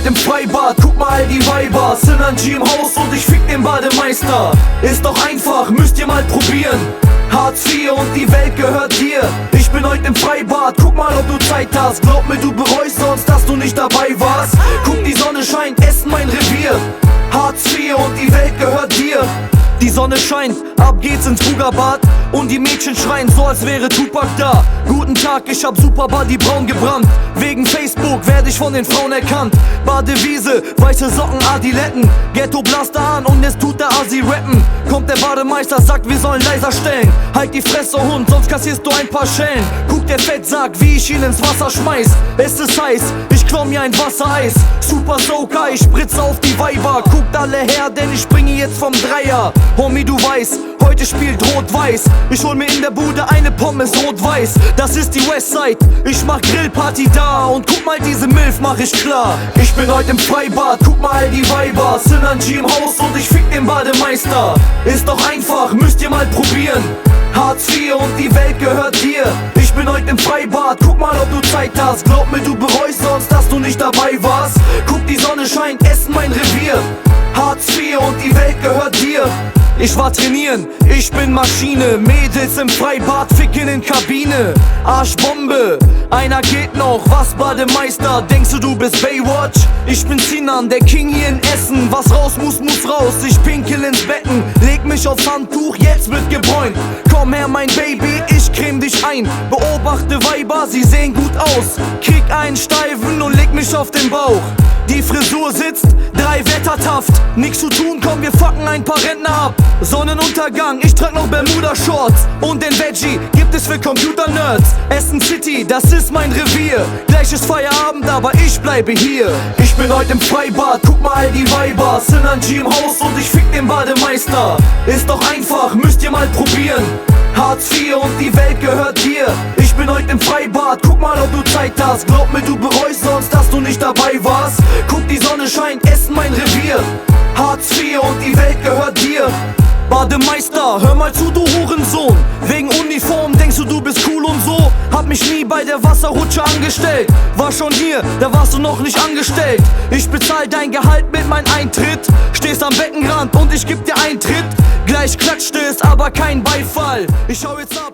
heute im Freibad, guck mal all die Weiber. Synergy im Haus und ich fick den Bademeister. Ist doch einfach, müsst ihr mal probieren. Hartz IV und die Welt gehört dir. Ich bin heute im Freibad, guck mal ob du Zeit hast. Glaub mir, du bereust sonst, dass du nicht dabei warst. Guck, die Sonne scheint, Essen mein Revier. Hartz IV und die Welt gehört dir. Die Sonne scheint, ab geht's ins Bugabad. Und die Mädchen schreien so, als wäre Tupac da. Guten Tag, ich hab Superbuddy braun gebrannt. Wegen Facebook werd ich von den Frauen erkannt. Badewiese, weiße Socken, Adiletten. Ghetto Blaster an und es tut der Asi rappen. Kommt der Bademeister, sagt wir sollen leiser stellen. Halt die Fresse Hund, sonst kassierst du ein paar Schellen. Guck der Fettsack, wie ich ihn ins Wasser schmeiß. Es ist heiß, ich klau mir ein Wassereis. Super Soaker, ich spritze auf die Weiber. Guckt alle her, denn ich springe jetzt vom Dreier. Homie, du weißt, heute spielt Rot-Weiß. Ich hol mir in der Bude eine Pommes Rot-Weiß. Das ist die Westside, ich mach Grillparty da. Und guck mal, diese Milf mach ich klar. Ich bin heute im Freibad, guck mal all die Weiber. Synergy im Haus und ich fick den Bademeister. Ist doch einfach, müsst ihr mal probieren. Hartz IV und die Welt gehört dir. Ich bin heute im Freibad, guck mal ob du Zeit hast. Glaub mir, du bereust sonst, dass du nicht dabei warst. Guck, die Sonne scheint, Essen mein Revier. Hartz IV und die Welt gehört dir. Ich war trainieren, ich bin Maschine. Mädels im Freibad, ficken in Kabine. Arschbombe, einer geht noch. Was Bademeister, denkst du bist Baywatch? Ich bin Sinan, der King hier in Essen. Was raus muss, muss raus, ich pinkel ins Becken. Leg mich aufs Handtuch, jetzt wird gebräunt. Komm her mein Baby, ich creme dich ein. Beobachte Weiber, sie sehen gut aus. Krieg einen Steifen und leg mich auf den Bauch. Die Frisur sitzt, 3 Wettertaft. Nix zu tun, komm, wir fucken ein paar Rentner ab. Sonnenuntergang, ich trag noch Bermuda-Shorts. Und den Veggie gibt es für Computer-Nerds. Essen City, das ist mein Revier. Gleich ist Feierabend, aber ich bleibe hier. Ich bin heute im Freibad, guck mal all die Weiber. Synergy im Haus und ich fick den Bademeister. Ist doch einfach, müsst ihr mal probieren. Hartz IV und die Welt gehört dir. Ich bin heute im Freibad, guck mal ob du Zeit hast. Glaub mir, du bereust sonst, dass du nicht dabei warst. Guck, die Sonne scheint, Essen mein Revier. Hartz IV und die Welt gehört dir. Bademeister, hör mal zu, du Hurensohn. Wegen Uniform denkst du bist cool und so. Hab mich nie bei der Wasserrutsche angestellt. War schon hier, da warst du noch nicht angestellt. Ich bezahl dein Gehalt mit meinem Eintritt. Stehst am Beckenrand und ich geb dir Eintritt. Gleich klatschte es, aber kein Beifall. Ich schau jetzt ab.